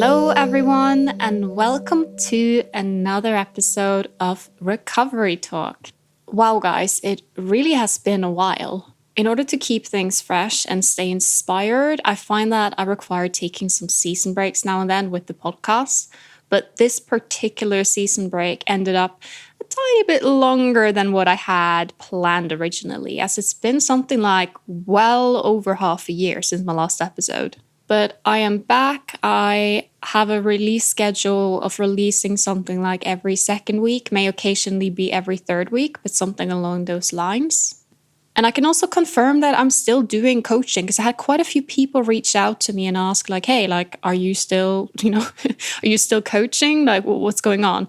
Hello, everyone, and welcome to another episode of Recovery Talk. Wow, guys, it really has been a while. In order to keep things fresh and stay inspired, I find that I require taking some season breaks now and then with the podcast. But this particular season break ended up a tiny bit longer than what I had planned originally, as it's been something like well over half a year since my last episode. But I am back. I have a release schedule of releasing something like every second week, may occasionally be every third week, but something along those lines. And I can also confirm that I'm still doing coaching because I had quite a few people reach out to me and ask like, hey, like, are you still, are you still coaching? Like, what's going on?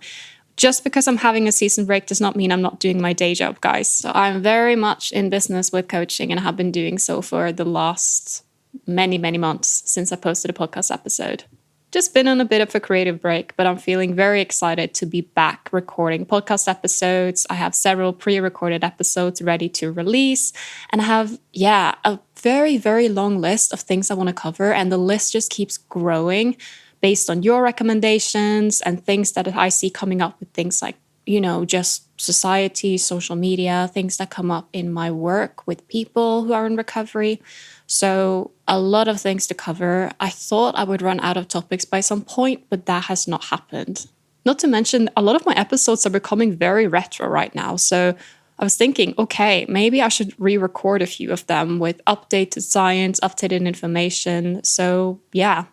Just because I'm having a season break does not mean I'm not doing my day job, guys. So I'm very much in business with coaching and have been doing so for the last many months since I posted a podcast episode. Just been on a bit of a creative break, but I'm feeling very excited to be back recording podcast episodes. I have several pre-recorded episodes ready to release, and I have, a very long list of things I want to cover, and the list just keeps growing based on your recommendations and things that I see coming up with things like, just society, social media, things that come up in my work with people who are in recovery. So a lot of things to cover. I thought I would run out of topics by some point, but that has not happened. Not to mention, a lot of my episodes are becoming very retro right now. So I was thinking, okay, maybe I should re-record a few of them with updated science, updated information. So yeah,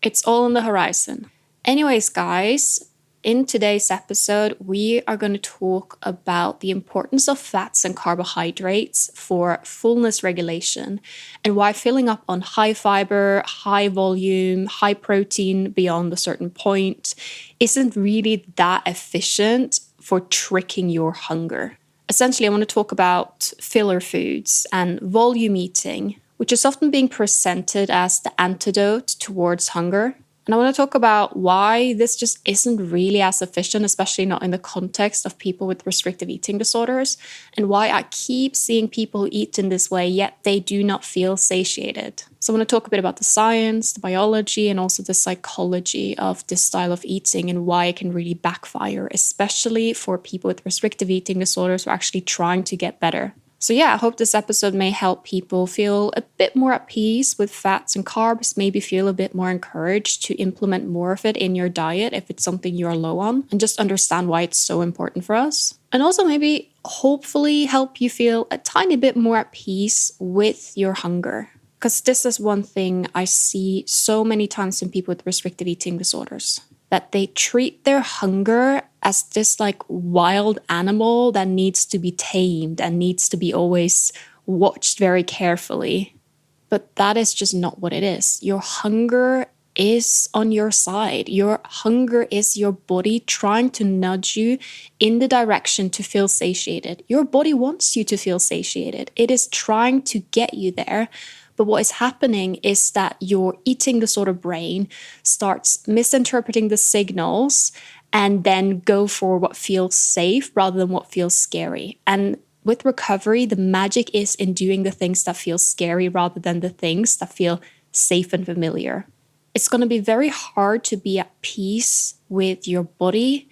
it's all on the horizon. Anyways, guys, in today's episode, we are going to talk about the importance of fats and carbohydrates for fullness regulation and why filling up on high fiber, high volume, high protein beyond a certain point isn't really that efficient for tricking your hunger. Essentially, I want to talk about filler foods and volume eating, which is often being presented as the antidote towards hunger. And I want to talk about why this just isn't really as efficient, especially not in the context of people with restrictive eating disorders, and why I keep seeing people who eat in this way, yet they do not feel satiated. So I want to talk a bit about the science, the biology, and also the psychology of this style of eating and why it can really backfire, especially for people with restrictive eating disorders who are actually trying to get better. So yeah, I hope this episode may help people feel a bit more at peace with fats and carbs, maybe feel a bit more encouraged to implement more of it in your diet if it's something you're low on, and just understand why it's so important for us. And also maybe hopefully help you feel a tiny bit more at peace with your hunger. Because this is one thing I see so many times in people with restrictive eating disorders, that they treat their hunger as this like wild animal that needs to be tamed and needs to be always watched very carefully. But that is just not what it is. Your hunger is on your side. Your hunger is your body trying to nudge you in the direction to feel satiated. Your body wants you to feel satiated. It is trying to get you there. But what is happening is that your eating disorder brain starts misinterpreting the signals and then go for what feels safe rather than what feels scary. And with recovery, the magic is in doing the things that feel scary rather than the things that feel safe and familiar. It's going to be very hard to be at peace with your body,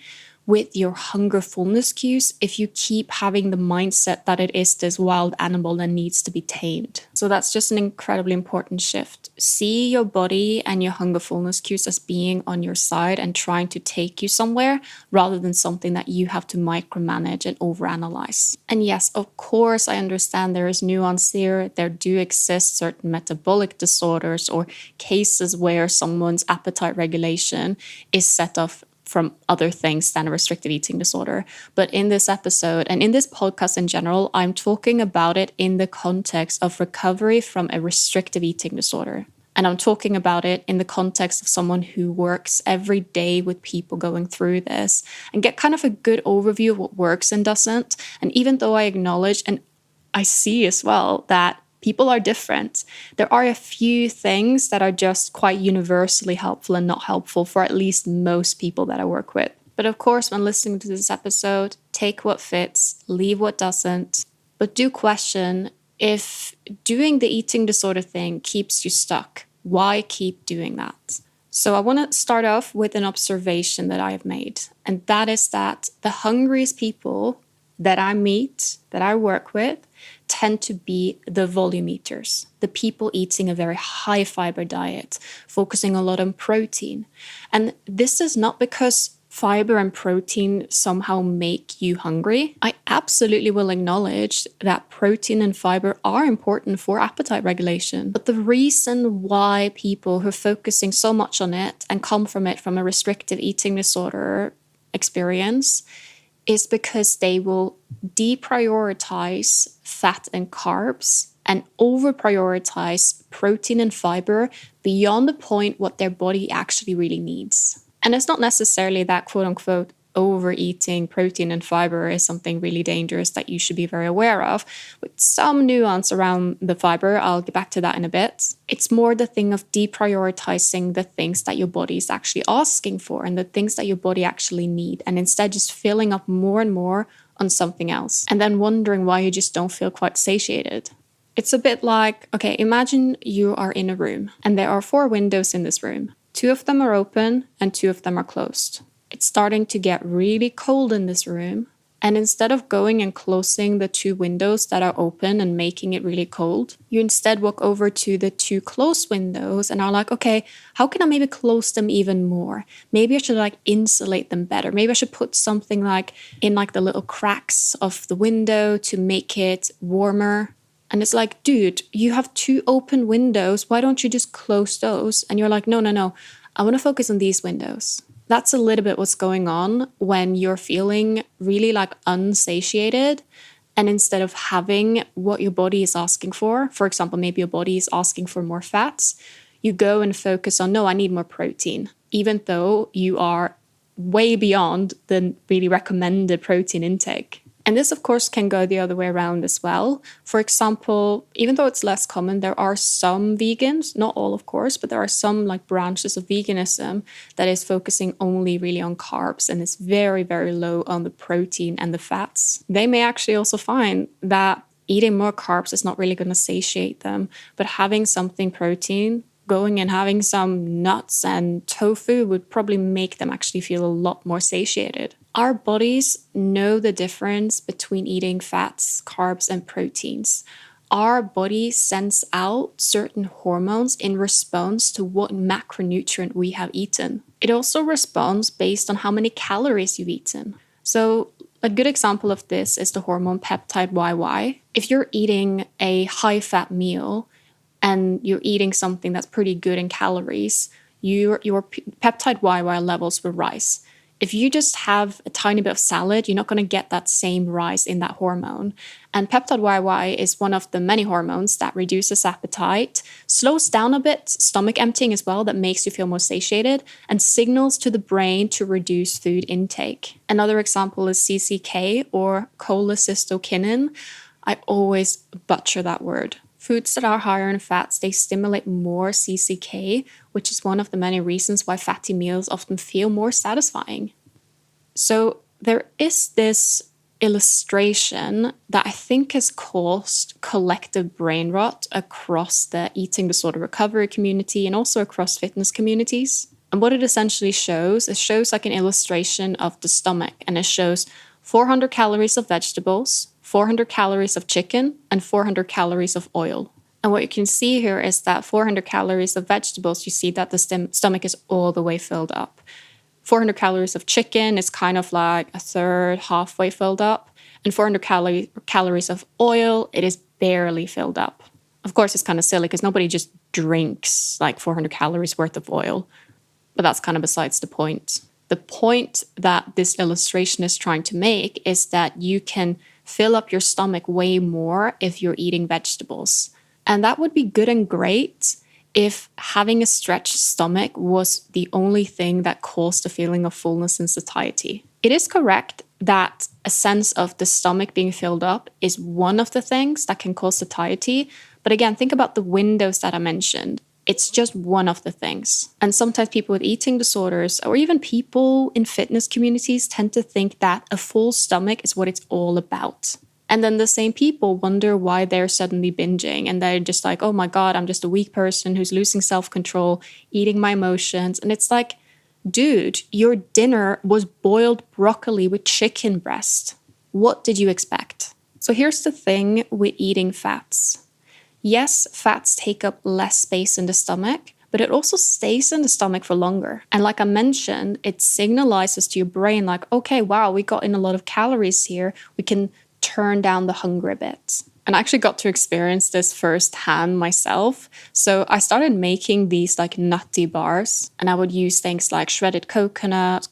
with your hunger fullness cues, if you keep having the mindset that it is this wild animal that needs to be tamed. So that's just an incredibly important shift. See your body and your hunger fullness cues as being on your side and trying to take you somewhere rather than something that you have to micromanage and overanalyze. And yes, of course, I understand there is nuance here. There do exist certain metabolic disorders or cases where someone's appetite regulation is set off from other things than a restrictive eating disorder. But in this episode and in this podcast in general, I'm talking about it in the context of recovery from a restrictive eating disorder. And I'm talking about it in the context of someone who works every day with people going through this and get kind of a good overview of what works and doesn't. And even though I acknowledge and I see as well that people are different, there are a few things that are just quite universally helpful and not helpful for at least most people that I work with. But of course, when listening to this episode, take what fits, leave what doesn't. But do question, if doing the eating disorder thing keeps you stuck, why keep doing that? So I want to start off with an observation that I have made, and that is that the hungriest people that I meet, that I work with, tend to be the volume eaters, the people eating a very high fiber diet, focusing a lot on protein. And this is not because fiber and protein somehow make you hungry. I absolutely will acknowledge that protein and fiber are important for appetite regulation. But the reason why people who are focusing so much on it and come from it from a restrictive eating disorder experience is because they will deprioritize fat and carbs and over-prioritize protein and fiber beyond the point what their body actually really needs. And it's not necessarily that quote-unquote overeating protein and fiber is something really dangerous that you should be very aware of. With some nuance around the fiber, I'll get back to that in a bit. It's more the thing of deprioritizing the things that your body is actually asking for and the things that your body actually need, and instead just filling up more and more on something else, and then wondering why you just don't feel quite satiated. It's a bit like, okay, imagine you are in a room and there are 4 windows in this room. 2 of them are open and 2 of them are closed. It's starting to get really cold in this room. And instead of going and closing the 2 windows that are open and making it really cold, you instead walk over to the 2 closed windows and are like, okay, how can I maybe close them even more? Maybe I should insulate them better. Maybe I should put something in the little cracks of the window to make it warmer. And it's like, dude, you have 2 open windows. Why don't you just close those? And you're like, no. I want to focus on these windows. That's a little bit what's going on when you're feeling really unsatiated. And instead of having what your body is asking for example, maybe your body is asking for more fats, you go and focus on, no, I need more protein, even though you are way beyond the really recommended protein intake. And this, of course, can go the other way around as well. For example, even though it's less common, there are some vegans, not all, of course, but there are some branches of veganism that is focusing only really on carbs and is very, very low on the protein and the fats. They may actually also find that eating more carbs is not really going to satiate them, but having something protein, going and having some nuts and tofu would probably make them actually feel a lot more satiated. Our bodies know the difference between eating fats, carbs, and proteins. Our body sends out certain hormones in response to what macronutrient we have eaten. It also responds based on how many calories you've eaten. So a good example of this is the hormone peptide YY. If you're eating a high-fat meal and you're eating something that's pretty good in calories, your peptide YY levels will rise. If you just have a tiny bit of salad, you're not going to get that same rise in that hormone. And peptide YY is one of the many hormones that reduces appetite, slows down a bit, stomach emptying as well, that makes you feel more satiated, and signals to the brain to reduce food intake. Another example is CCK, or cholecystokinin. I always butcher that word. Foods that are higher in fats, they stimulate more CCK, which is one of the many reasons why fatty meals often feel more satisfying. So there is this illustration that I think has caused collective brain rot across the eating disorder recovery community and also across fitness communities. And what it essentially shows, it shows an illustration of the stomach, and it shows 400 calories of vegetables, 400 calories of chicken, and 400 calories of oil. And what you can see here is that 400 calories of vegetables, you see that the stomach is all the way filled up. 400 calories of chicken is kind of like a third, halfway filled up. And 400 calories of oil, it is barely filled up. Of course, it's kind of silly because nobody just drinks 400 calories worth of oil. But that's kind of besides the point. The point that this illustration is trying to make is that you can fill up your stomach way more if you're eating vegetables. And that would be good and great if having a stretched stomach was the only thing that caused a feeling of fullness and satiety. It is correct that a sense of the stomach being filled up is one of the things that can cause satiety. But again, think about the windows that I mentioned. It's just one of the things. And sometimes people with eating disorders or even people in fitness communities tend to think that a full stomach is what it's all about. And then the same people wonder why they're suddenly binging. And they're just like, oh my God, I'm just a weak person who's losing self-control, eating my emotions. And it's like, dude, your dinner was boiled broccoli with chicken breast. What did you expect? So here's the thing with eating fats. Yes, fats take up less space in the stomach, but it also stays in the stomach for longer. And like I mentioned, it signalizes to your brain like, okay, wow, we got in a lot of calories here. We can turn down the hunger a bit. And I actually got to experience this firsthand myself. So I started making these like nutty bars, and I would use things like shredded coconut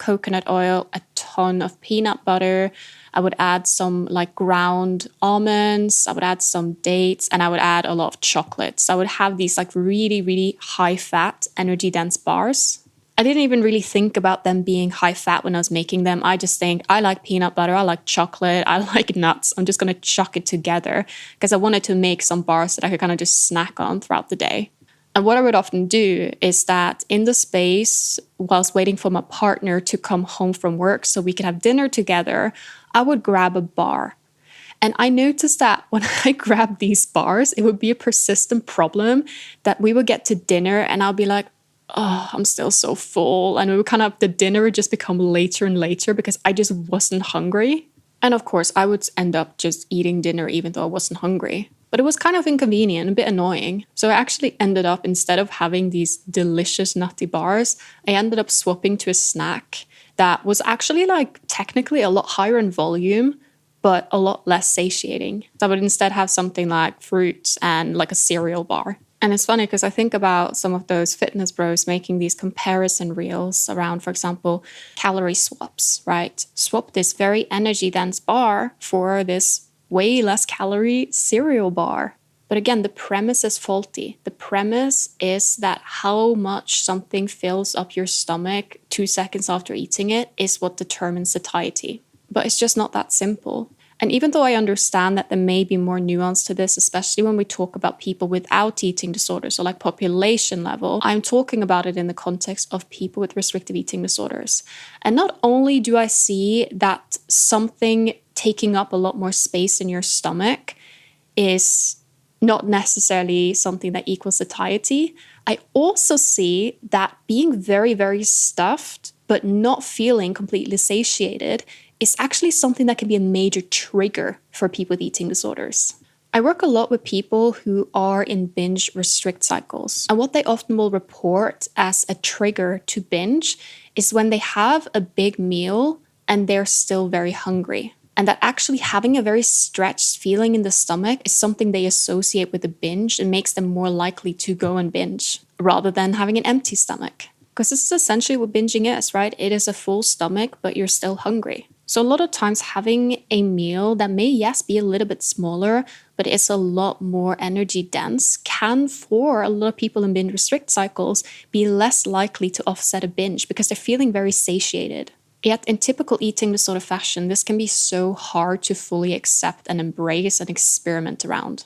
oil, a ton of peanut butter. I would add some like ground almonds. I would add some dates, and I would add a lot of chocolate. So I would have these like really, really high fat, energy dense bars. I didn't even really think about them being high fat when I was making them. I just think I like peanut butter, I like chocolate, I like nuts. I'm just going to chuck it together because I wanted to make some bars that I could kind of just snack on throughout the day. And what I would often do is that in the space, whilst waiting for my partner to come home from work so we could have dinner together, I would grab a bar. And I noticed that when I grabbed these bars, it would be a persistent problem that we would get to dinner and I'll be like, oh, I'm still so full. And we would kind of, the dinner would just become later and later because I just wasn't hungry. And of course, I would end up just eating dinner even though I wasn't hungry. But it was kind of inconvenient, a bit annoying. So I actually ended up, instead of having these delicious nutty bars, I ended up swapping to a snack that was actually like technically a lot higher in volume, but a lot less satiating. So I would instead have something like fruit and like a cereal bar. And it's funny because I think about some of those fitness bros making these comparison reels around, for example, calorie swaps, right? Swap this very energy dense bar for this way less calorie cereal bar. But again, the premise is faulty. The premise is that how much something fills up your stomach 2 seconds after eating it is what determines satiety. But it's just not that simple. And even though I understand that there may be more nuance to this, especially when we talk about people without eating disorders, so like population level, I'm talking about it in the context of people with restrictive eating disorders. And not only do I see that something taking up a lot more space in your stomach is not necessarily something that equals satiety, I also see that being very, very stuffed, but not feeling completely satiated is actually something that can be a major trigger for people with eating disorders. I work a lot with people who are in binge restrict cycles. And what they often will report as a trigger to binge is when they have a big meal and they're still very hungry. And that actually having a very stretched feeling in the stomach is something they associate with a binge and makes them more likely to go and binge rather than having an empty stomach. Because this is essentially what binging is, right? It is a full stomach, but you're still hungry. So a lot of times having a meal that may, yes, be a little bit smaller, but it's a lot more energy dense, can, for a lot of people in binge restrict cycles, be less likely to offset a binge because they're feeling very satiated. Yet in typical eating disorder fashion, this can be so hard to fully accept and embrace and experiment around.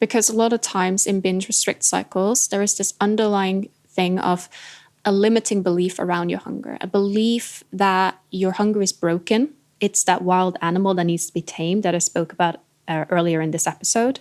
Because a lot of times in binge restrict cycles, there is this underlying thing of a limiting belief around your hunger, a belief that your hunger is broken. It's that wild animal that needs to be tamed that I spoke about earlier in this episode.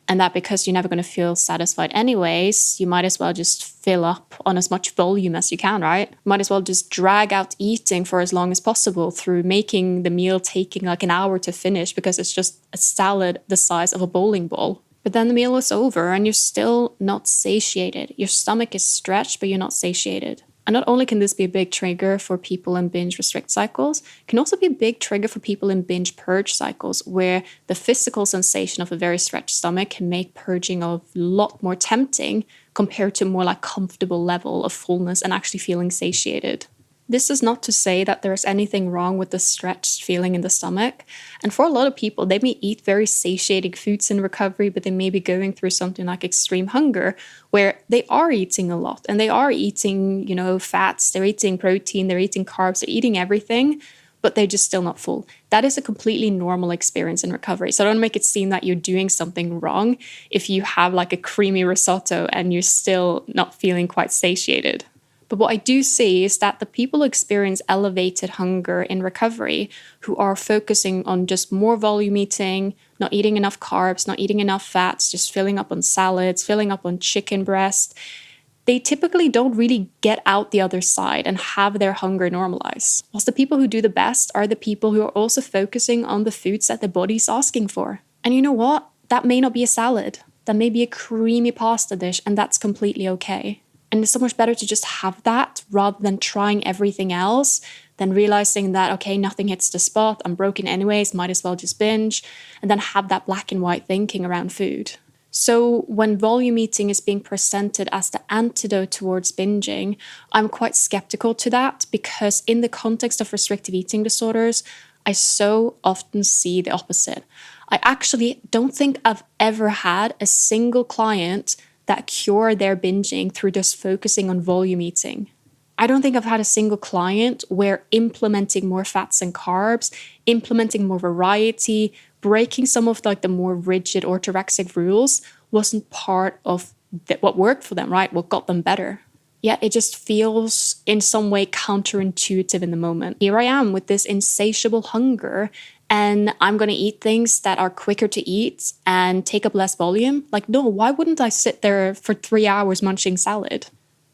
And that because you're never going to feel satisfied anyways, you might as well just fill up on as much volume as you can, right? Might as well just drag out eating for as long as possible through making the meal taking like an hour to finish because it's just a salad the size of a bowling ball. But then the meal is over and you're still not satiated. Your stomach is stretched, but you're not satiated. And not only can this be a big trigger for people in binge restrict cycles, it can also be a big trigger for people in binge purge cycles, where the physical sensation of a very stretched stomach can make purging a lot more tempting compared to a more like comfortable level of fullness and actually feeling satiated. This is not to say that there's anything wrong with the stretched feeling in the stomach. And for a lot of people, they may eat very satiating foods in recovery, but they may be going through something like extreme hunger, where they are eating a lot and they are eating, fats, they're eating protein, they're eating carbs, they're eating everything, but they're just still not full. That is a completely normal experience in recovery. So don't make it seem that you're doing something wrong if you have like a creamy risotto and you're still not feeling quite satiated. But what I do see is that the people who experience elevated hunger in recovery, who are focusing on just more volume eating, not eating enough carbs, not eating enough fats, just filling up on salads, filling up on chicken breast, they typically don't really get out the other side and have their hunger normalize. Whilst the people who do the best are the people who are also focusing on the foods that the body's asking for. And you know what? That may not be a salad. That may be a creamy pasta dish, and that's completely okay. And it's so much better to just have that rather than trying everything else, then realizing that, okay, nothing hits the spot, I'm broken anyways, might as well just binge, and then have that black and white thinking around food. So when volume eating is being presented as the antidote towards binging, I'm quite skeptical to that, because in the context of restrictive eating disorders, I so often see the opposite. I actually don't think I've ever had a single client that cured their binging through just focusing on volume eating. I don't think I've had a single client where implementing more fats and carbs, implementing more variety, breaking some of the more rigid orthorexic rules wasn't part of what worked for them, right? What got them better. Yet it just feels in some way counterintuitive in the moment. Here I am with this insatiable hunger, and I'm going to eat things that are quicker to eat and take up less volume. Like, no, why wouldn't I sit there for 3 hours munching salad?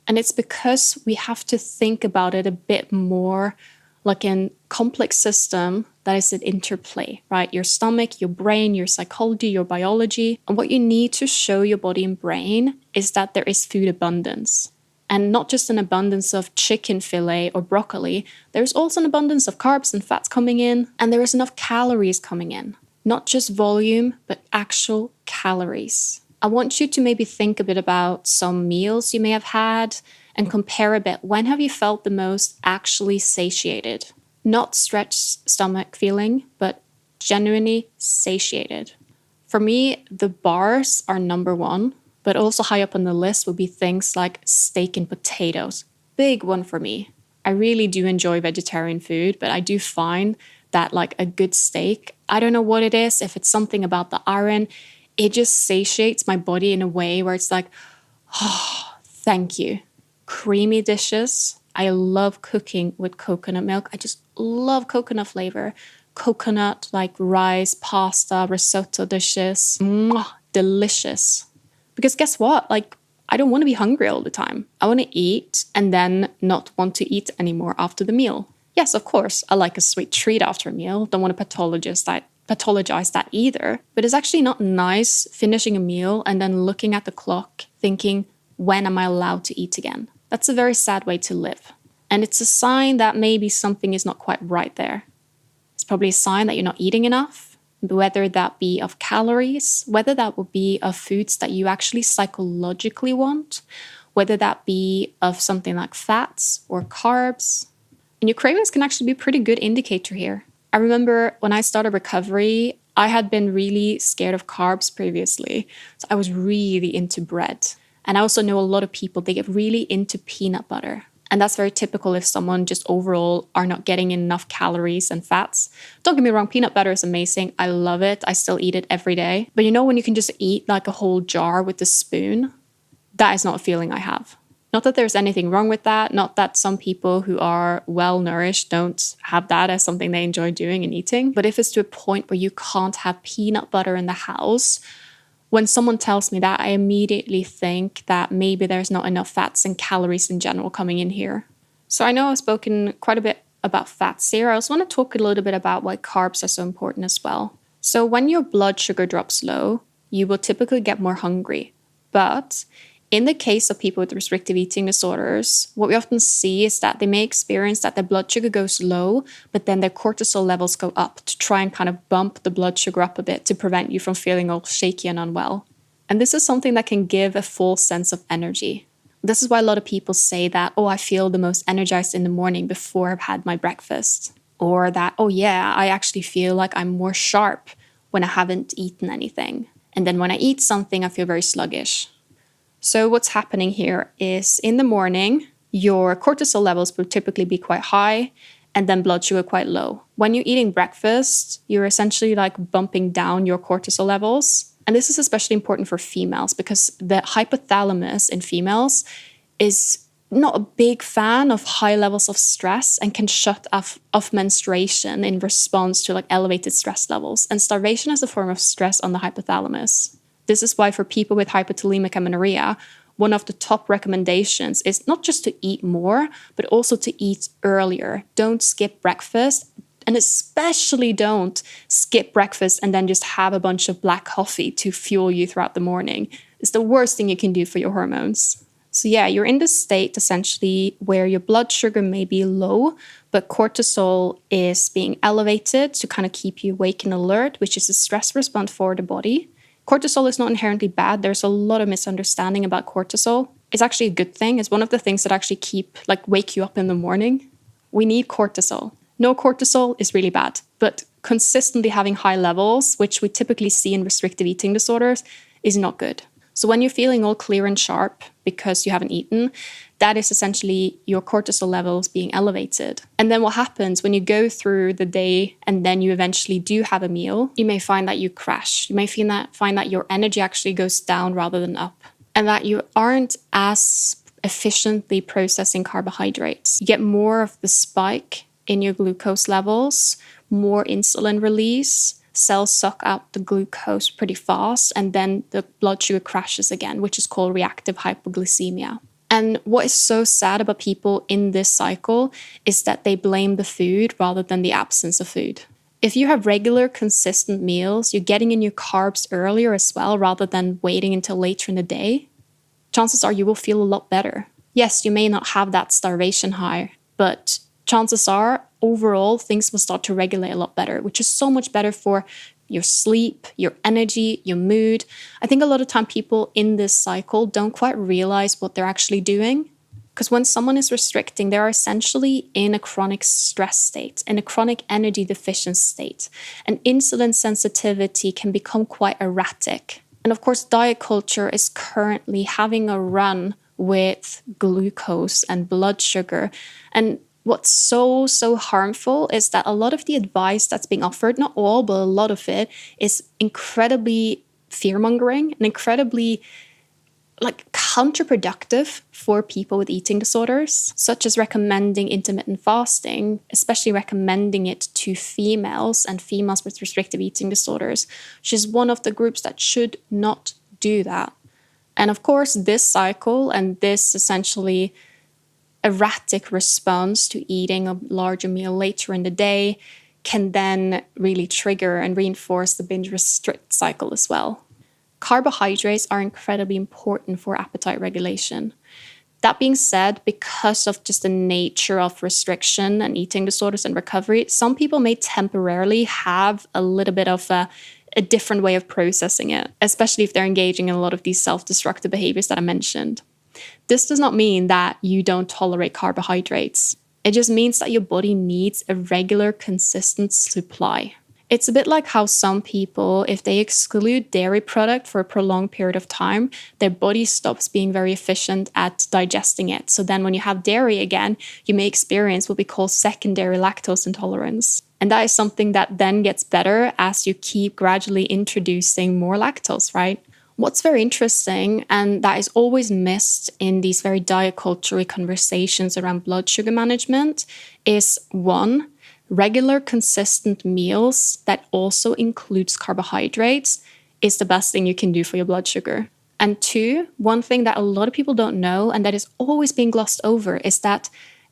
And it's because we have to think about it a bit more like a complex system that is an interplay, right? Your stomach, your brain, your psychology, your biology. And what you need to show your body and brain is that there is food abundance. And not just an abundance of chicken fillet or broccoli, there's also an abundance of carbs and fats coming in, and there is enough calories coming in. Not just volume, but actual calories. I want you to maybe think a bit about some meals you may have had and compare a bit. When have you felt the most actually satiated? Not stretched stomach feeling, but genuinely satiated. For me, the bars are number one. But also high up on the list would be things like steak and potatoes. Big one for me. I really do enjoy vegetarian food, but I do find that a good steak, I don't know what it is, if it's something about the iron, it just satiates my body in a way where it's oh, thank you. Creamy dishes. I love cooking with coconut milk. I just love coconut flavor. Coconut, rice, pasta, risotto dishes. Delicious. Because guess what? I don't want to be hungry all the time. I want to eat and then not want to eat anymore after the meal. Yes, of course, I like a sweet treat after a meal. Don't want to pathologize that either. But it's actually not nice finishing a meal and then looking at the clock thinking, when am I allowed to eat again? That's a very sad way to live. And it's a sign that maybe something is not quite right there. It's probably a sign that you're not eating enough. Whether that be of calories, whether that would be of foods that you actually psychologically want, whether that be of something like fats or carbs. And your cravings can actually be a pretty good indicator here. I remember when I started recovery, I had been really scared of carbs previously. So I was really into bread. And I also know a lot of people, they get really into peanut butter. And that's very typical if someone just overall are not getting enough calories and fats. Don't get me wrong, peanut butter is amazing. I love it. I still eat it every day. But when you can just eat a whole jar with a spoon, that is not a feeling I have. Not that there's anything wrong with that. Not that some people who are well nourished don't have that as something they enjoy doing and eating. But if it's to a point where you can't have peanut butter in the house, when someone tells me that, I immediately think that maybe there's not enough fats and calories in general coming in here. So I know I've spoken quite a bit about fats here. I also want to talk a little bit about why carbs are so important as well. So when your blood sugar drops low, you will typically get more hungry. But in the case of people with restrictive eating disorders, what we often see is that they may experience that their blood sugar goes low, but then their cortisol levels go up to try and kind of bump the blood sugar up a bit to prevent you from feeling all shaky and unwell. And this is something that can give a false sense of energy. This is why a lot of people say that, I feel the most energized in the morning before I've had my breakfast. Or that, I actually feel like I'm more sharp when I haven't eaten anything. And then when I eat something, I feel very sluggish. So what's happening here is in the morning, your cortisol levels will typically be quite high and then blood sugar quite low. When you're eating breakfast, you're essentially bumping down your cortisol levels. And this is especially important for females because the hypothalamus in females is not a big fan of high levels of stress and can shut off menstruation in response to like elevated stress levels. And starvation is a form of stress on the hypothalamus. This is why for people with hypothalamic amenorrhea, one of the top recommendations is not just to eat more, but also to eat earlier. Don't skip breakfast, and especially don't skip breakfast and then just have a bunch of black coffee to fuel you throughout the morning. It's the worst thing you can do for your hormones. So yeah, you're in this state essentially where your blood sugar may be low, but cortisol is being elevated to kind of keep you awake and alert, which is a stress response for the body. Cortisol is not inherently bad. There's a lot of misunderstanding about cortisol. It's actually a good thing. It's one of the things that actually wake you up in the morning. We need cortisol. No cortisol is really bad, but consistently having high levels, which we typically see in restrictive eating disorders, is not good. So when you're feeling all clear and sharp because you haven't eaten, that is essentially your cortisol levels being elevated. And then what happens when you go through the day and then you eventually do have a meal, you may find that you crash. You may find that your energy actually goes down rather than up, and that you aren't as efficiently processing carbohydrates. You get more of the spike in your glucose levels, more insulin release. Cells suck out the glucose pretty fast, and then the blood sugar crashes again, which is called reactive hypoglycaemia. And what is so sad about people in this cycle is that they blame the food rather than the absence of food. If you have regular, consistent meals, you're getting in your carbs earlier as well, rather than waiting until later in the day, chances are you will feel a lot better. Yes, you may not have that starvation high, but chances are, overall, things will start to regulate a lot better, which is so much better for your sleep, your energy, your mood. I think a lot of time people in this cycle don't quite realize what they're actually doing. Because when someone is restricting, they're essentially in a chronic stress state, in a chronic energy deficient state. And insulin sensitivity can become quite erratic. And of course, diet culture is currently having a run with glucose and blood sugar. And what's so harmful is that a lot of the advice that's being offered, not all, but a lot of it, is incredibly fear-mongering and incredibly counterproductive for people with eating disorders, such as recommending intermittent fasting, especially recommending it to females and females with restrictive eating disorders, which is one of the groups that should not do that. And of course, this cycle and this essentially erratic response to eating a larger meal later in the day can then really trigger and reinforce the binge restrict cycle as well. Carbohydrates are incredibly important for appetite regulation. That being said, because of just the nature of restriction and eating disorders and recovery, some people may temporarily have a little bit of a different way of processing it, especially if they're engaging in a lot of these self-destructive behaviors that I mentioned. This does not mean that you don't tolerate carbohydrates. It just means that your body needs a regular, consistent supply. It's a bit like how some people, if they exclude dairy product for a prolonged period of time, their body stops being very efficient at digesting it. So then when you have dairy again, you may experience what we call secondary lactose intolerance. And that is something that then gets better as you keep gradually introducing more lactose, right? What's very interesting, and that is always missed in these very diet culture conversations around blood sugar management, is one, regular consistent meals that also includes carbohydrates is the best thing you can do for your blood sugar. And two, one thing that a lot of people don't know and that is always being glossed over is that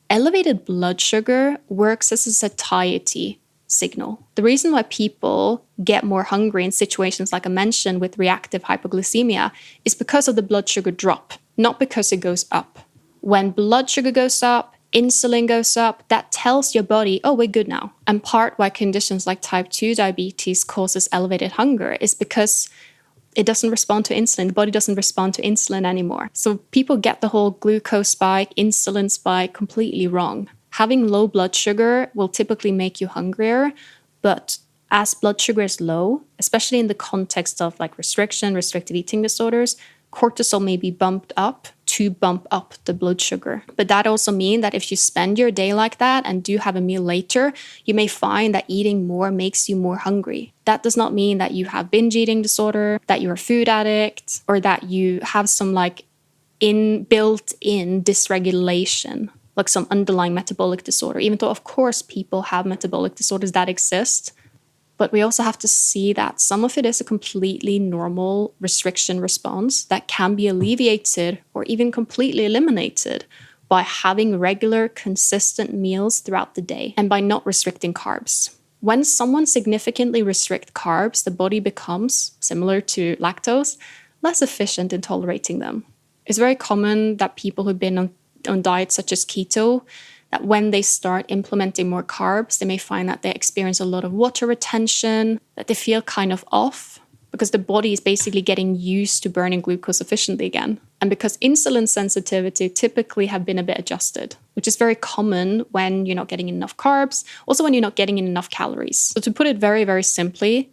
elevated blood sugar works as a satiety signal. The reason why people get more hungry in situations like I mentioned with reactive hypoglycemia is because of the blood sugar drop, not because it goes up. When blood sugar goes up, insulin goes up, that tells your body, oh, we're good now. And part why conditions like type 2 diabetes causes elevated hunger is because it doesn't respond to insulin. The body doesn't respond to insulin anymore. So people get the whole glucose spike, insulin spike completely wrong. Having low blood sugar will typically make you hungrier, but as blood sugar is low, especially in the context of restriction, restrictive eating disorders, cortisol may be bumped up to bump up the blood sugar. But that also means that if you spend your day like that and do have a meal later, you may find that eating more makes you more hungry. That does not mean that you have binge eating disorder, that you're a food addict, or that you have some built-in dysregulation, like some underlying metabolic disorder, even though, of course, people have metabolic disorders that exist. But we also have to see that some of it is a completely normal restriction response that can be alleviated or even completely eliminated by having regular, consistent meals throughout the day and by not restricting carbs. When someone significantly restricts carbs, the body becomes, similar to lactose, less efficient in tolerating them. It's very common that people who've been on diets such as keto, that when they start implementing more carbs, they may find that they experience a lot of water retention, that they feel kind of off, because the body is basically getting used to burning glucose efficiently again. And because insulin sensitivity typically have been a bit adjusted, which is very common when you're not getting enough carbs, also when you're not getting in enough calories. So to put it very, very simply,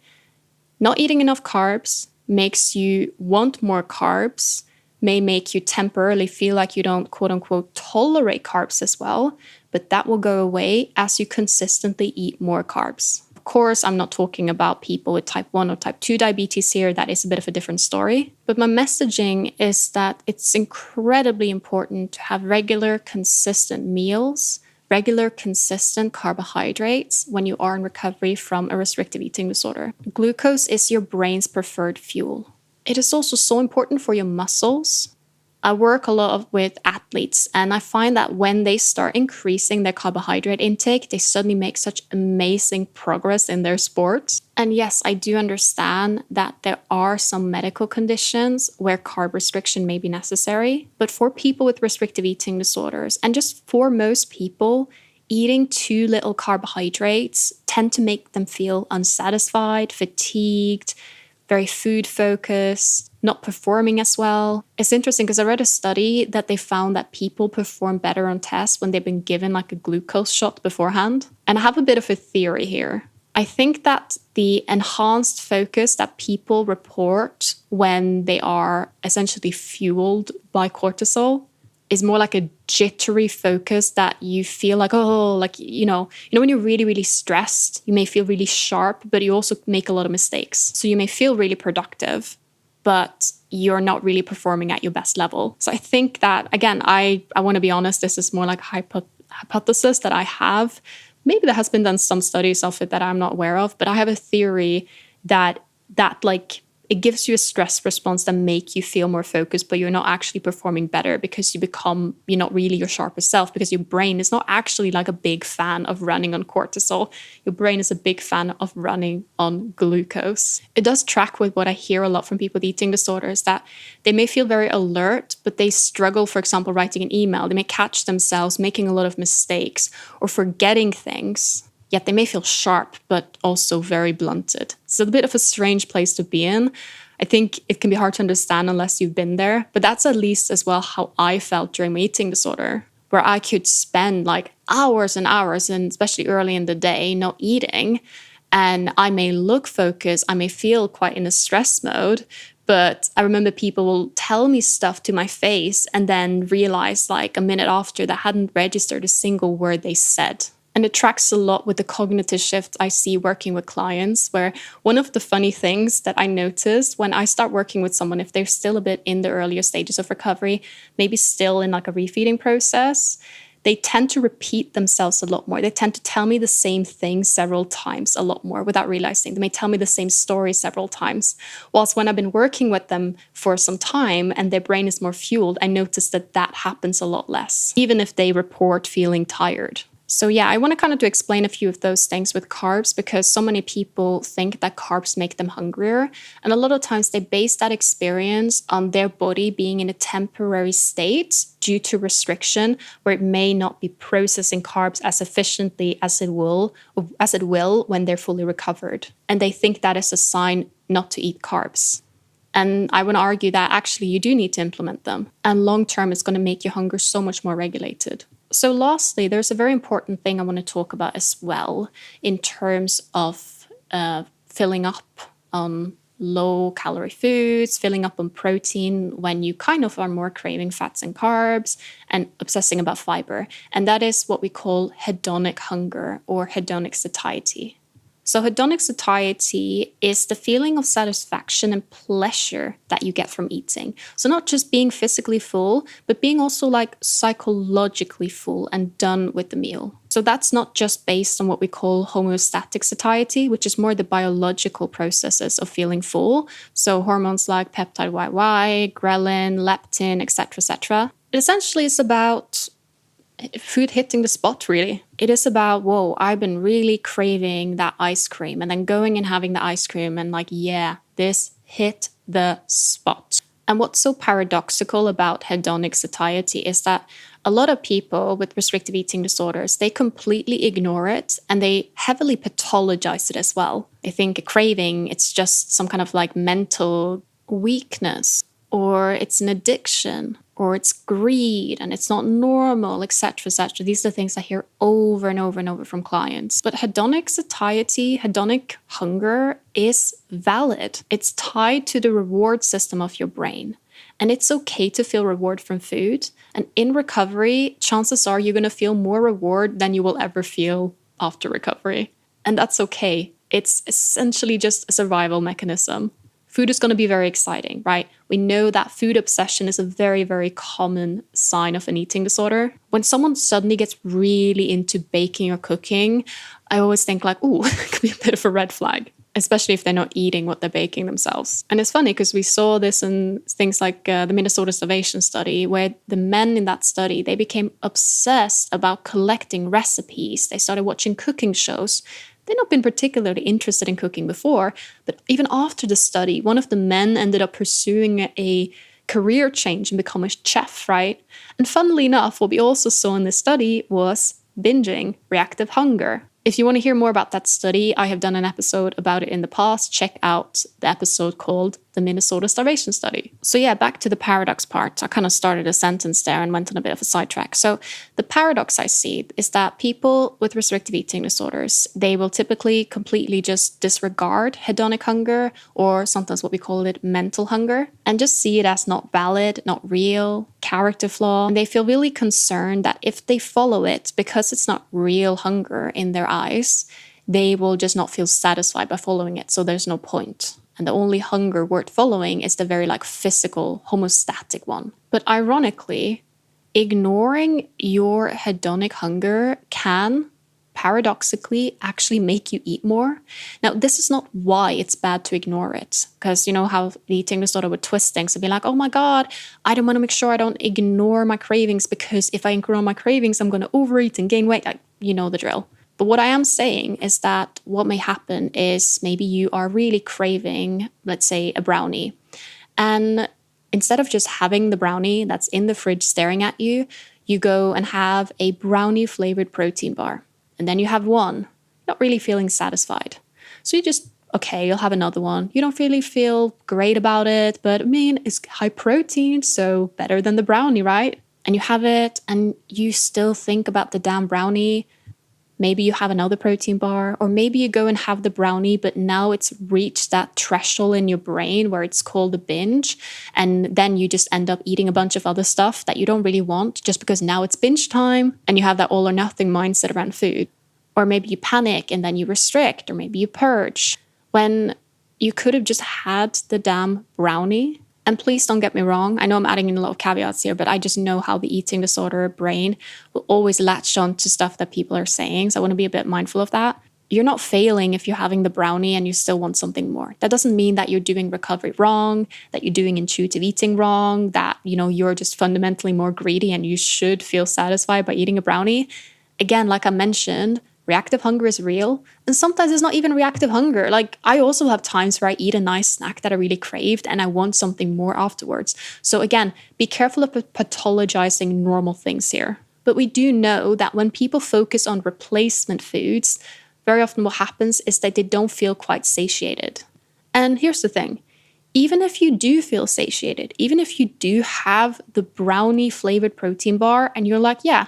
not eating enough carbs makes you want more carbs, may make you temporarily feel like you don't, quote unquote, tolerate carbs as well, but that will go away as you consistently eat more carbs. Of course, I'm not talking about people with type 1 or type 2 diabetes here. That is a bit of a different story. But my messaging is that it's incredibly important to have regular, consistent meals, regular, consistent carbohydrates when you are in recovery from a restrictive eating disorder. Glucose is your brain's preferred fuel. It is also so important for your muscles. I work a lot with athletes, and I find that when they start increasing their carbohydrate intake, they suddenly make such amazing progress in their sports. And yes, I do understand that there are some medical conditions where carb restriction may be necessary. But for people with restrictive eating disorders, and just for most people, eating too little carbohydrates tend to make them feel unsatisfied, fatigued, very food focused, not performing as well. It's interesting because I read a study that they found that people perform better on tests when they've been given like a glucose shot beforehand. And I have a bit of a theory here. I think that the enhanced focus that people report when they are essentially fueled by cortisol is more like a jittery focus that you feel like, when you're really, really stressed, you may feel really sharp, but you also make a lot of mistakes. So you may feel really productive, but you're not really performing at your best level. So I think that, again, I want to be honest, this is more like a hypothesis that I have. Maybe there has been done some studies of it that I'm not aware of, but I have a theory that it gives you a stress response that make you feel more focused, but you're not actually performing better because you're not really your sharpest self, because your brain is not actually like a big fan of running on cortisol. Your brain is a big fan of running on glucose. It does track with what I hear a lot from people with eating disorders, that they may feel very alert, but they struggle, for example, writing an email. They may catch themselves making a lot of mistakes or forgetting things. Yet they may feel sharp, but also very blunted. It's a bit of a strange place to be in. I think it can be hard to understand unless you've been there. But that's at least as well how I felt during my eating disorder, where I could spend like hours and hours, and especially early in the day, not eating. And I may look focused, I may feel quite in a stress mode, but I remember people will tell me stuff to my face and then realize like a minute after that I hadn't registered a single word they said. And it tracks a lot with the cognitive shift I see working with clients, where one of the funny things that I noticed when I start working with someone, if they're still a bit in the earlier stages of recovery, maybe still in like a refeeding process, they tend to repeat themselves a lot more. They tend to tell me the same thing several times a lot more without realizing. They may tell me the same story several times. Whilst when I've been working with them for some time and their brain is more fueled, I notice that happens a lot less, even if they report feeling tired. So yeah, I want to kind of to explain a few of those things with carbs, because so many people think that carbs make them hungrier. And a lot of times they base that experience on their body being in a temporary state due to restriction, where it may not be processing carbs as efficiently as it will when they're fully recovered. And they think that is a sign not to eat carbs. And I want to argue that actually you do need to implement them. And long term, it's going to make your hunger so much more regulated. So lastly, there's a very important thing I want to talk about as well in terms of filling up on low-calorie foods, filling up on protein when you kind of are more craving fats and carbs and obsessing about fiber. And that is what we call hedonic hunger or hedonic satiety. So hedonic satiety is the feeling of satisfaction and pleasure that you get from eating. So not just being physically full, but being also like psychologically full and done with the meal. So that's not just based on what we call homeostatic satiety, which is more the biological processes of feeling full. So hormones like peptide YY, ghrelin, leptin, etc., etc. It essentially is about food hitting the spot, really. It is about, whoa, I've been really craving that ice cream, and then going and having the ice cream and like, yeah, this hit the spot. And what's so paradoxical about hedonic satiety is that a lot of people with restrictive eating disorders, they completely ignore it and they heavily pathologize it as well. They think a craving, it's just some kind of like mental weakness, or it's an addiction, or it's greed and it's not normal, etc., etc. These are the things I hear over and over and over from clients. But hedonic satiety, hedonic hunger is valid. It's tied to the reward system of your brain. And it's okay to feel reward from food. And in recovery, chances are you're going to feel more reward than you will ever feel after recovery. And that's okay. It's essentially just a survival mechanism. Food is going to be very exciting, right? We know that food obsession is a very, very common sign of an eating disorder. When someone suddenly gets really into baking or cooking, I always think like, ooh, it could be a bit of a red flag, especially if they're not eating what they're baking themselves. And it's funny because we saw this in things like the Minnesota starvation study, where the men in that study, they became obsessed about collecting recipes. They started watching cooking shows. They'd not been particularly interested in cooking before, but even after the study, one of the men ended up pursuing a career change and become a chef, right? And funnily enough, what we also saw in this study was binging, reactive hunger. If you want to hear more about that study, I have done an episode about it in the past. Check out the episode called The Minnesota Starvation Study. So yeah, back to the paradox part. I kind of started a sentence there and went on a bit of a sidetrack. So the paradox I see is that people with restrictive eating disorders, they will typically completely just disregard hedonic hunger, or sometimes what we call it mental hunger, and just see it as not valid, not real, character flaw. And they feel really concerned that if they follow it, because it's not real hunger in their eyes, they will just not feel satisfied by following it. So there's no point. And the only hunger worth following is the very like physical, homeostatic one. But ironically, ignoring your hedonic hunger can paradoxically actually make you eat more. Now, this is not why it's bad to ignore it, because you know how the eating disorder would twist things and be like, oh my God, I don't want to make sure I don't ignore my cravings, because if I ignore my cravings, I'm going to overeat and gain weight. Like, you know the drill. But what I am saying is that what may happen is maybe you are really craving, let's say, a brownie. And instead of just having the brownie that's in the fridge staring at you, you go and have a brownie flavored protein bar. And then you have one, not really feeling satisfied. So you just, okay, you'll have another one. You don't really feel great about it, but I mean, it's high protein, so better than the brownie, right? And you have it and you still think about the damn brownie. Maybe you have another protein bar, or maybe you go and have the brownie, but now it's reached that threshold in your brain where it's called a binge. And then you just end up eating a bunch of other stuff that you don't really want just because now it's binge time, and you have that all or nothing mindset around food. Or maybe you panic and then you restrict, or maybe you purge when you could have just had the damn brownie. And please don't get me wrong, I know I'm adding in a lot of caveats here, but I just know how the eating disorder brain will always latch on to stuff that people are saying. So I want to be a bit mindful of that. You're not failing if you're having the brownie and you still want something more. That doesn't mean that you're doing recovery wrong, that you're doing intuitive eating wrong, that, you know, you're just fundamentally more greedy and you should feel satisfied by eating a brownie. Again, like I mentioned, reactive hunger is real. And sometimes it's not even reactive hunger. Like, I also have times where I eat a nice snack that I really craved and I want something more afterwards. So again, be careful of pathologizing normal things here. But we do know that when people focus on replacement foods, very often what happens is that they don't feel quite satiated. And here's the thing. Even if you do feel satiated, even if you do have the brownie flavored protein bar and you're like, yeah,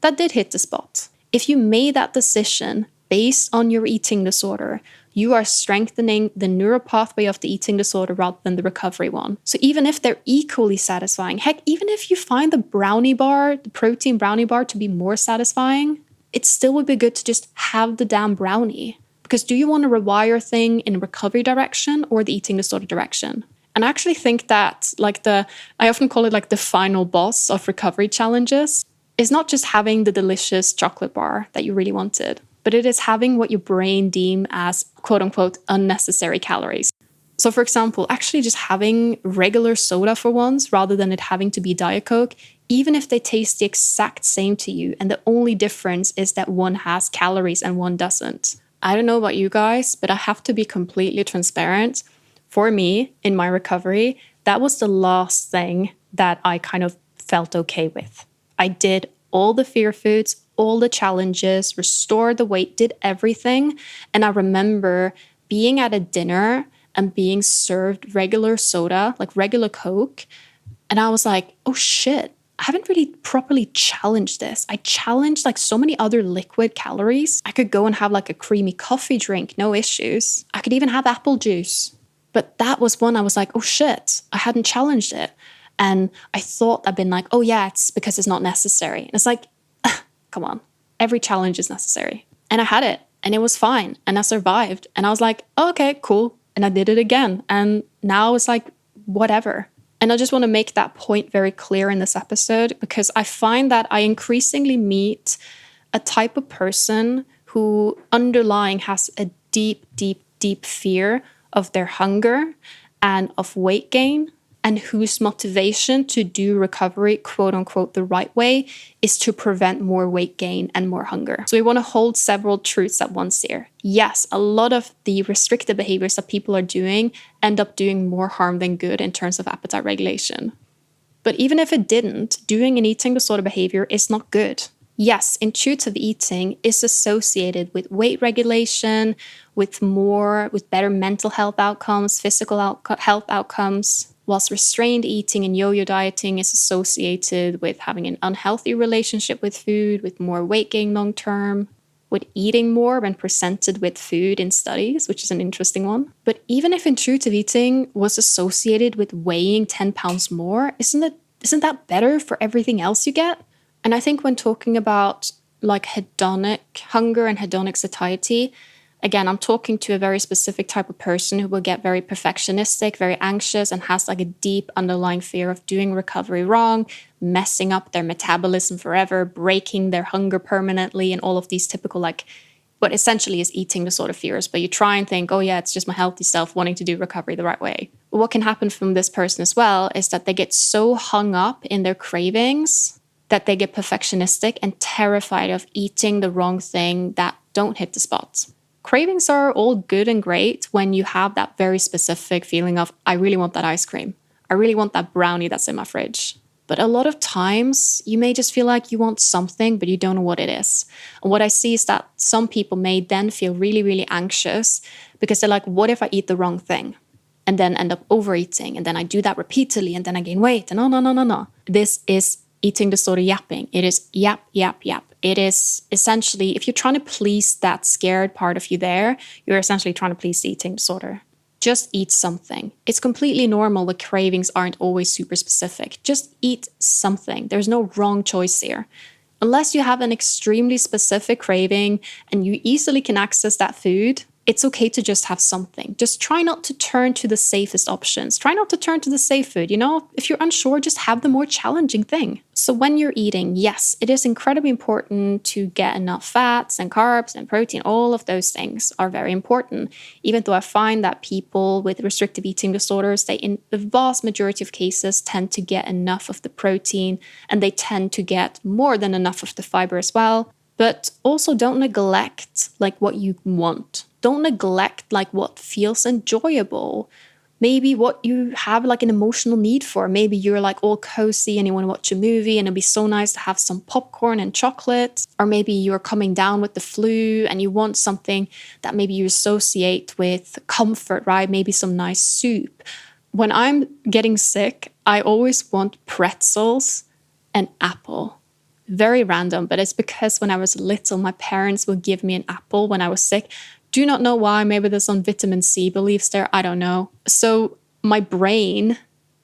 that did hit the spot. If you made that decision based on your eating disorder, you are strengthening the neural pathway of the eating disorder rather than the recovery one. So even if they're equally satisfying, heck, even if you find the brownie bar, the protein brownie bar to be more satisfying, it still would be good to just have the damn brownie. Because do you want to rewire thing in recovery direction or the eating disorder direction? And I actually think that I often call it like the final boss of recovery challenges is not just having the delicious chocolate bar that you really wanted, but it is having what your brain deem as quote unquote unnecessary calories. So for example, actually just having regular soda for once rather than it having to be Diet Coke, even if they taste the exact same to you and the only difference is that one has calories and one doesn't. I don't know about you guys, but I have to be completely transparent. For me, in my recovery, that was the last thing that I kind of felt okay with. I did all the fear foods, all the challenges, restored the weight, did everything. And I remember being at a dinner and being served regular soda, like regular Coke. And I was like, oh shit, I haven't really properly challenged this. I challenged like so many other liquid calories. I could go and have like a creamy coffee drink, no issues. I could even have apple juice. But that was one I was like, oh shit, I hadn't challenged it. And I thought I'd been like, oh yeah, it's because it's not necessary. And it's like, come on, every challenge is necessary. And I had it and it was fine. And I survived. And I was like, oh, okay, cool. And I did it again. And now it's like, whatever. And I just want to make that point very clear in this episode because I find that I increasingly meet a type of person who underlying has a deep, deep, deep fear of their hunger and of weight gain, and whose motivation to do recovery, quote unquote, the right way is to prevent more weight gain and more hunger. So we want to hold several truths at once here. Yes, a lot of the restrictive behaviors that people are doing end up doing more harm than good in terms of appetite regulation. But even if it didn't, doing an eating disorder behavior is not good. Yes, intuitive eating is associated with weight regulation, with better mental health outcomes, physical health outcomes, whilst restrained eating and yo-yo dieting is associated with having an unhealthy relationship with food, with more weight gain long term, with eating more when presented with food in studies, which is an interesting one. But even if intuitive eating was associated with weighing 10 pounds more, isn't that better for everything else you get? And I think when talking about like hedonic hunger and hedonic satiety, again, I'm talking to a very specific type of person who will get very perfectionistic, very anxious, and has like a deep underlying fear of doing recovery wrong, messing up their metabolism forever, breaking their hunger permanently, and all of these typical like what essentially is eating disorder fears. But you try and think, oh yeah, it's just my healthy self wanting to do recovery the right way. But what can happen from this person as well is that they get so hung up in their cravings that they get perfectionistic and terrified of eating the wrong thing that don't hit the spot. Cravings are all good and great when you have that very specific feeling of, I really want that ice cream. I really want that brownie that's in my fridge. But a lot of times you may just feel like you want something, but you don't know what it is. And what I see is that some people may then feel really, really anxious because they're like, what if I eat the wrong thing? And then end up overeating. And then I do that repeatedly and then I gain weight. And no. This is eating disorder yapping. It is yap. It is essentially, if you're trying to please that scared part of you there, you're essentially trying to please the eating disorder. Just eat something. It's completely normal that cravings aren't always super specific. Just eat something. There's no wrong choice here. Unless you have an extremely specific craving and you easily can access that food, it's okay to just have something. Just try not to turn to the safest options. Try not to turn to the safe food. If you're unsure, just have the more challenging thing. So when you're eating, yes, it is incredibly important to get enough fats and carbs and protein. All of those things are very important. Even though I find that people with restrictive eating disorders, they in the vast majority of cases tend to get enough of the protein and they tend to get more than enough of the fiber as well. But also don't neglect like what you want. Don't neglect like what feels enjoyable. Maybe what you have like an emotional need for. Maybe you're like all cozy and you want to watch a movie and it'd be so nice to have some popcorn and chocolate. Or maybe you're coming down with the flu and you want something that maybe you associate with comfort, right? Maybe some nice soup. When I'm getting sick, I always want pretzels and apple. Very random, but it's because when I was little, my parents would give me an apple when I was sick. Do not know why. Maybe there's some vitamin C beliefs there. I don't know. So my brain,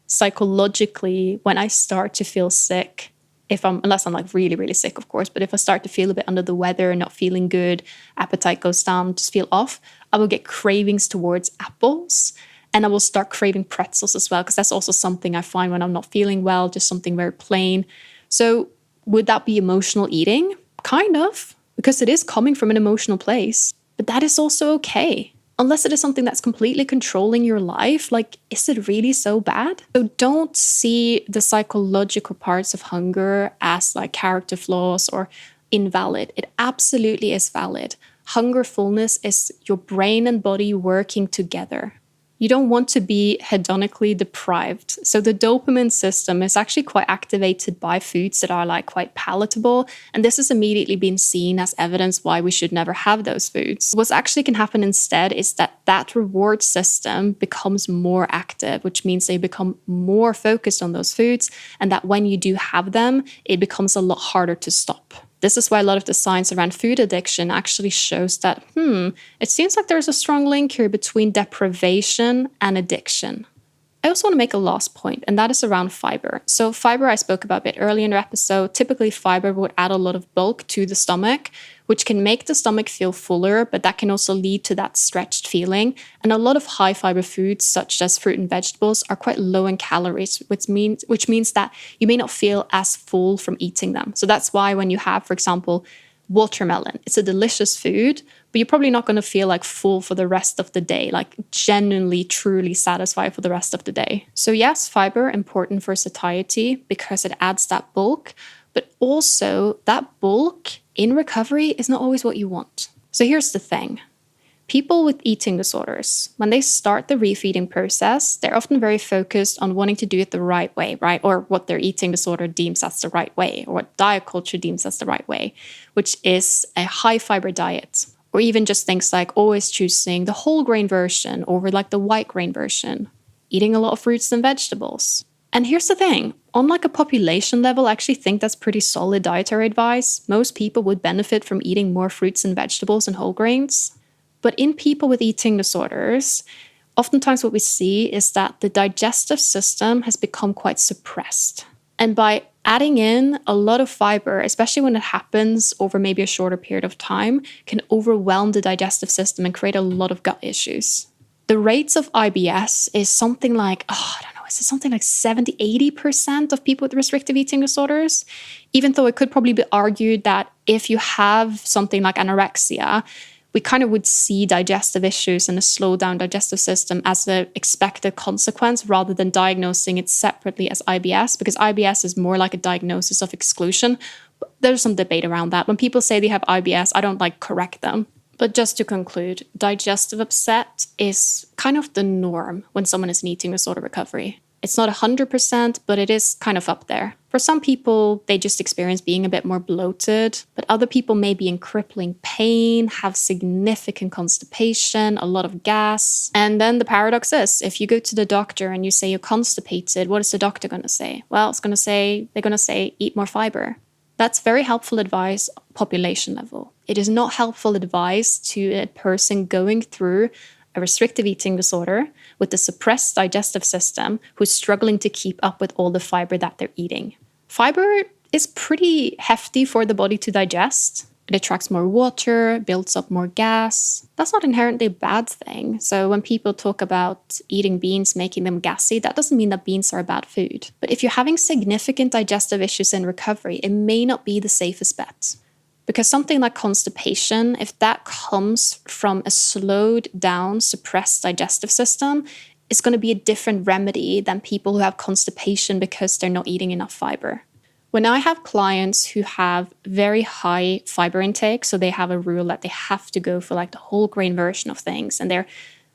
psychologically, when I start to feel sick, unless I'm like really, really sick, of course, but if I start to feel a bit under the weather, not feeling good, appetite goes down, just feel off, I will get cravings towards apples. And I will start craving pretzels as well, because that's also something I find when I'm not feeling well, just something very plain. So would that be emotional eating? Kind of, because it is coming from an emotional place. But that is also okay. Unless it is something that's completely controlling your life, like, is it really so bad? So don't see the psychological parts of hunger as like character flaws or invalid. It absolutely is valid. Hunger fullness is your brain and body working together. You don't want to be hedonically deprived. So the dopamine system is actually quite activated by foods that are like quite palatable. And this has immediately been seen as evidence why we should never have those foods. What actually can happen instead is that reward system becomes more active, which means they become more focused on those foods. And that when you do have them, it becomes a lot harder to stop. This is why a lot of the science around food addiction actually shows that, it seems like there's a strong link here between deprivation and addiction. I also want to make a last point, and that is around fiber. So fiber I spoke about a bit earlier in the episode. Typically, fiber would add a lot of bulk to the stomach, which can make the stomach feel fuller, but that can also lead to that stretched feeling. And a lot of high fiber foods, such as fruit and vegetables, are quite low in calories, which means that you may not feel as full from eating them. So that's why when you have, for example, watermelon, it's a delicious food, but you're probably not going to feel like full for the rest of the day, like genuinely, truly satisfied for the rest of the day. So yes, fiber important for satiety because it adds that bulk, but also that bulk in recovery is not always what you want. So here's the thing. People with eating disorders, when they start the refeeding process, they're often very focused on wanting to do it the right way, right? Or what their eating disorder deems as the right way, or what diet culture deems as the right way, which is a high fiber diet. Or even just things like always choosing the whole grain version over like the white grain version, eating a lot of fruits and vegetables. And here's the thing, on like a population level, I actually think that's pretty solid dietary advice. Most people would benefit from eating more fruits and vegetables and whole grains. But in people with eating disorders, oftentimes what we see is that the digestive system has become quite suppressed. And by adding in a lot of fiber, especially when it happens over maybe a shorter period of time, can overwhelm the digestive system and create a lot of gut issues. The rates of IBS is something like, is it something like 70, 80% of people with restrictive eating disorders? Even though it could probably be argued that if you have something like anorexia, we kind of would see digestive issues and a slowed down digestive system as an expected consequence rather than diagnosing it separately as IBS, because IBS is more like a diagnosis of exclusion. But there's some debate around that. When people say they have IBS, I don't correct them. But just to conclude, digestive upset is kind of the norm when someone is in eating disorder recovery. It's not 100%, but it is kind of up there. For some people, they just experience being a bit more bloated, but other people may be in crippling pain, have significant constipation, a lot of gas. And then the paradox is, if you go to the doctor and you say you're constipated, what is the doctor going to say? Well, they're going to say, eat more fiber. That's very helpful advice, population level. It is not helpful advice to a person going through a restrictive eating disorder with a suppressed digestive system who's struggling to keep up with all the fiber that they're eating. Fiber is pretty hefty for the body to digest. It attracts more water, builds up more gas. That's not inherently a bad thing. So when people talk about eating beans making them gassy, that doesn't mean that beans are a bad food. But if you're having significant digestive issues in recovery, it may not be the safest bet. Because something like constipation, if that comes from a slowed down, suppressed digestive system, it's going to be a different remedy than people who have constipation because they're not eating enough fiber. When I have clients who have very high fiber intake, so they have a rule that they have to go for the whole grain version of things, and they're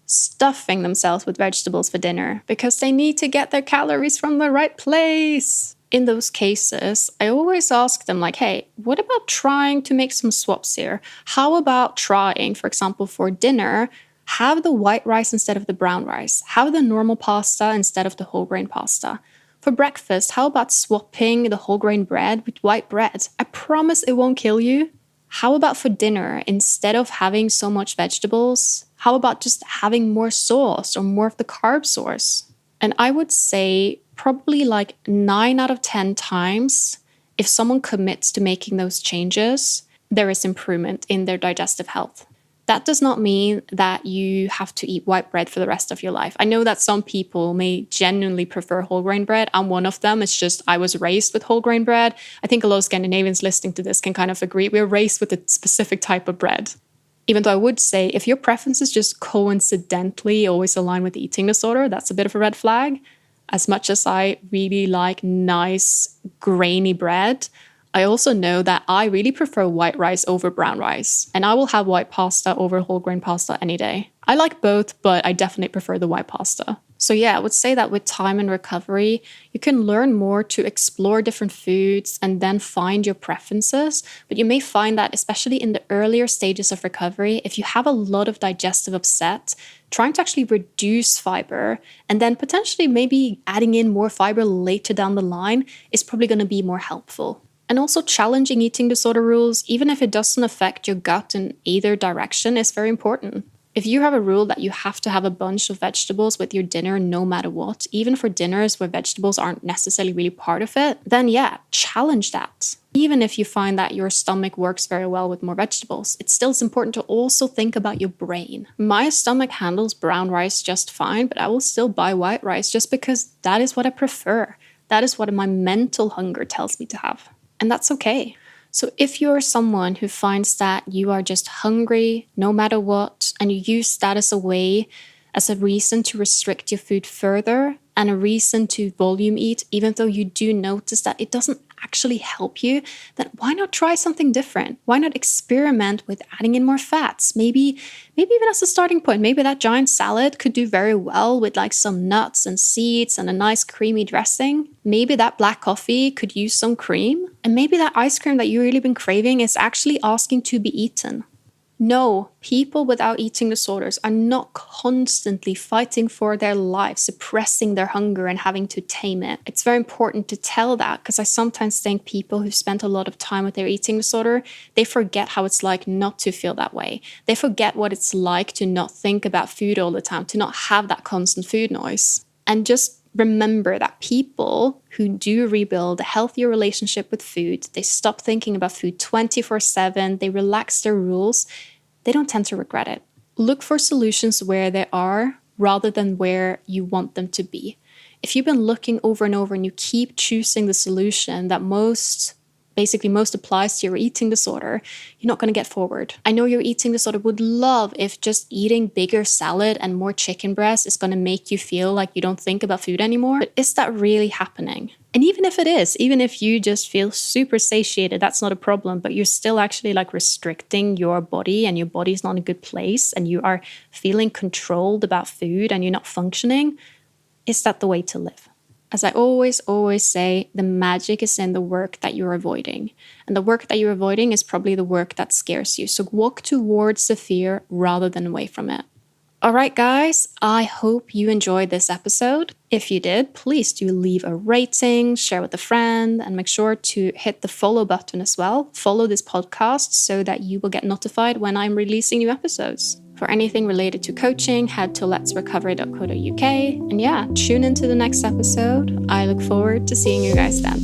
stuffing themselves with vegetables for dinner because they need to get their calories from the right place. In those cases, I always ask them hey, what about trying to make some swaps here? How about trying, for example, for dinner, have the white rice instead of the brown rice? Have the normal pasta instead of the whole grain pasta? For breakfast, how about swapping the whole grain bread with white bread? I promise it won't kill you. How about for dinner, instead of having so much vegetables, how about just having more sauce or more of the carb source? And I would say probably 9 out of 10 times, if someone commits to making those changes, there is improvement in their digestive health. That does not mean that you have to eat white bread for the rest of your life. I know that some people may genuinely prefer whole grain bread. I'm one of them. It's just I was raised with whole grain bread. I think a lot of Scandinavians listening to this can kind of agree. We're raised with a specific type of bread. Even though I would say if your preferences just coincidentally always align with the eating disorder, that's a bit of a red flag. As much as I really like nice grainy bread, I also know that I really prefer white rice over brown rice, and I will have white pasta over whole grain pasta any day. I like both, but I definitely prefer the white pasta. So yeah, I would say that with time and recovery, you can learn more to explore different foods and then find your preferences. But you may find that especially in the earlier stages of recovery, if you have a lot of digestive upset, trying to actually reduce fiber and then potentially maybe adding in more fiber later down the line is probably going to be more helpful. And also challenging eating disorder rules, even if it doesn't affect your gut in either direction, is very important. If you have a rule that you have to have a bunch of vegetables with your dinner no matter what, even for dinners where vegetables aren't necessarily really part of it, then yeah, challenge that. Even if you find that your stomach works very well with more vegetables, it still is important to also think about your brain. My stomach handles brown rice just fine, but I will still buy white rice just because that is what I prefer. That is what my mental hunger tells me to have. And that's okay. So if you're someone who finds that you are just hungry no matter what, and you use that as a reason to restrict your food further and a reason to volume eat, even though you do notice that it doesn't actually help you, then why not try something different? Why not experiment with adding in more fats? Maybe even as a starting point, maybe that giant salad could do very well with like some nuts and seeds and a nice creamy dressing. Maybe that black coffee could use some cream. And maybe that ice cream that you've really been craving is actually asking to be eaten. No, people without eating disorders are not constantly fighting for their lives, suppressing their hunger and having to tame it. It's very important to tell that because I sometimes think people who've spent a lot of time with their eating disorder, they forget how it's like not to feel that way. They forget what it's like to not think about food all the time, to not have that constant food noise. And just remember that people who do rebuild a healthier relationship with food, they stop thinking about food 24/7, they relax their rules, they don't tend to regret it. Look for solutions where they are rather than where you want them to be. If you've been looking over and over and you keep choosing the solution that most applies to your eating disorder, you're not going to get forward. I know your eating disorder would love if just eating bigger salad and more chicken breast is going to make you feel like you don't think about food anymore. But is that really happening? And even if it is, even if you just feel super satiated, that's not a problem, but you're still actually like restricting your body and your body's not in a good place and you are feeling controlled about food and you're not functioning, is that the way to live? As I always say, the magic is in the work that you're avoiding. And the work that you're avoiding is probably the work that scares you. So walk towards the fear rather than away from it. All right, guys, I hope you enjoyed this episode. If you did, please do leave a rating, share with a friend, and make sure to hit the follow button as well. Follow this podcast so that you will get notified when I'm releasing new episodes. For anything related to coaching, head to letsrecovery.co.uk. And yeah, tune into the next episode. I look forward to seeing you guys then.